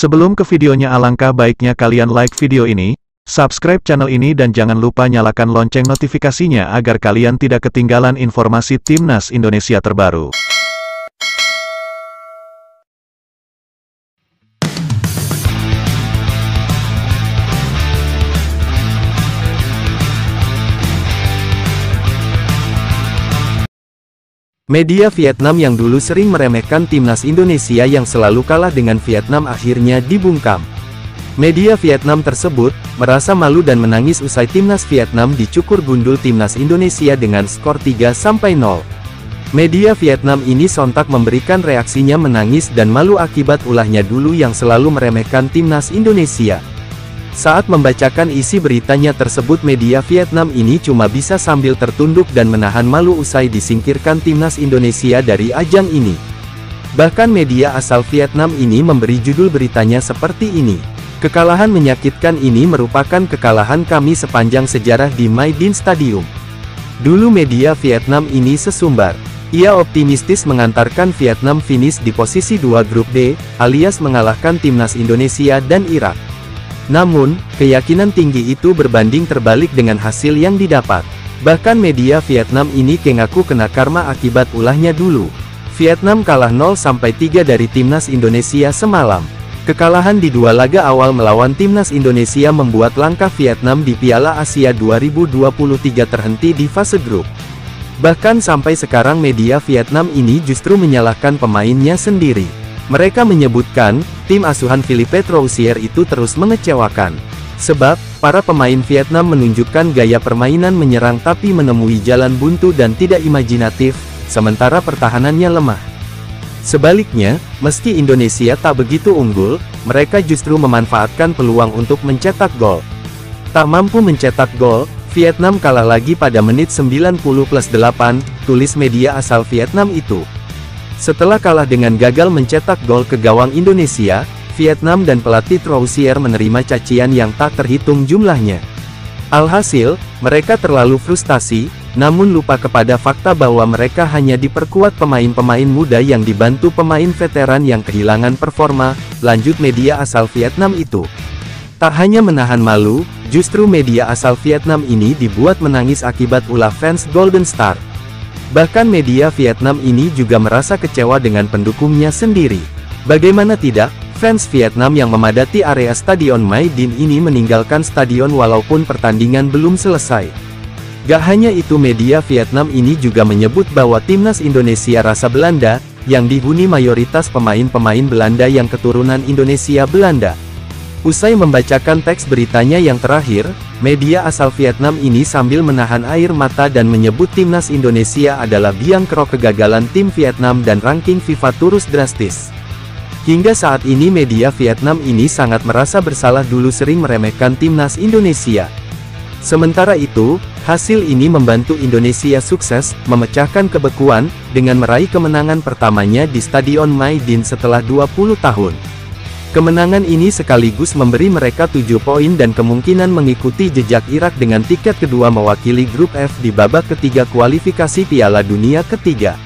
Sebelum ke videonya, alangkah baiknya kalian like video ini, subscribe channel ini dan jangan lupa nyalakan lonceng notifikasinya agar kalian tidak ketinggalan informasi Timnas Indonesia terbaru. Media Vietnam yang dulu sering meremehkan Timnas Indonesia yang selalu kalah dengan Vietnam akhirnya dibungkam. Media Vietnam tersebut merasa malu dan menangis usai Timnas Vietnam dicukur gundul Timnas Indonesia dengan skor 3-0. Media Vietnam ini sontak memberikan reaksinya menangis dan malu akibat ulahnya dulu yang selalu meremehkan Timnas Indonesia. Saat membacakan isi beritanya tersebut, media Vietnam ini cuma bisa sambil tertunduk dan menahan malu usai disingkirkan Timnas Indonesia dari ajang ini. Bahkan media asal Vietnam ini memberi judul beritanya seperti ini: "Kekalahan menyakitkan ini merupakan kekalahan kami sepanjang sejarah di My Dinh Stadium." Dulu media Vietnam ini sesumbar. Ia optimistis mengantarkan Vietnam finish di posisi 2 grup D, alias mengalahkan Timnas Indonesia dan Irak. Namun, keyakinan tinggi itu berbanding terbalik dengan hasil yang didapat. Bahkan media Vietnam ini mengaku kena karma akibat ulahnya dulu. Vietnam kalah 0-3 dari Timnas Indonesia semalam. Kekalahan di dua laga awal melawan Timnas Indonesia membuat langkah Vietnam di Piala Asia 2023 terhenti di fase grup. Bahkan sampai sekarang media Vietnam ini justru menyalahkan pemainnya sendiri. Mereka menyebutkan, tim asuhan Philippe Troussier itu terus mengecewakan. Sebab, para pemain Vietnam menunjukkan gaya permainan menyerang tapi menemui jalan buntu dan tidak imajinatif, sementara pertahanannya lemah. Sebaliknya, meski Indonesia tak begitu unggul, mereka justru memanfaatkan peluang untuk mencetak gol. Tak mampu mencetak gol, Vietnam kalah lagi pada menit 90+8, tulis media asal Vietnam itu. Setelah kalah dengan gagal mencetak gol ke gawang Indonesia, Vietnam dan pelatih Troussier menerima cacian yang tak terhitung jumlahnya. Alhasil, mereka terlalu frustasi, namun lupa kepada fakta bahwa mereka hanya diperkuat pemain-pemain muda yang dibantu pemain veteran yang kehilangan performa, lanjut media asal Vietnam itu. Tak hanya menahan malu, justru media asal Vietnam ini dibuat menangis akibat ulah fans Golden Star. Bahkan media Vietnam ini juga merasa kecewa dengan pendukungnya sendiri. Bagaimana tidak, fans Vietnam yang memadati area Stadion My Dinh ini meninggalkan stadion walaupun pertandingan belum selesai. Gak hanya itu, media Vietnam ini juga menyebut bahwa Timnas Indonesia rasa Belanda, yang dihuni mayoritas pemain-pemain Belanda yang keturunan Indonesia Belanda. Usai membacakan teks beritanya yang terakhir, media asal Vietnam ini sambil menahan air mata dan menyebut Timnas Indonesia adalah biang kerok kegagalan tim Vietnam dan ranking FIFA turun drastis. Hingga saat ini media Vietnam ini sangat merasa bersalah dulu sering meremehkan Timnas Indonesia. Sementara itu, hasil ini membantu Indonesia sukses memecahkan kebekuan dengan meraih kemenangan pertamanya di Stadion My Dinh setelah 20 tahun. Kemenangan ini sekaligus memberi mereka 7 poin dan kemungkinan mengikuti jejak Irak dengan tiket kedua mewakili grup F di babak ketiga kualifikasi Piala Dunia ketiga.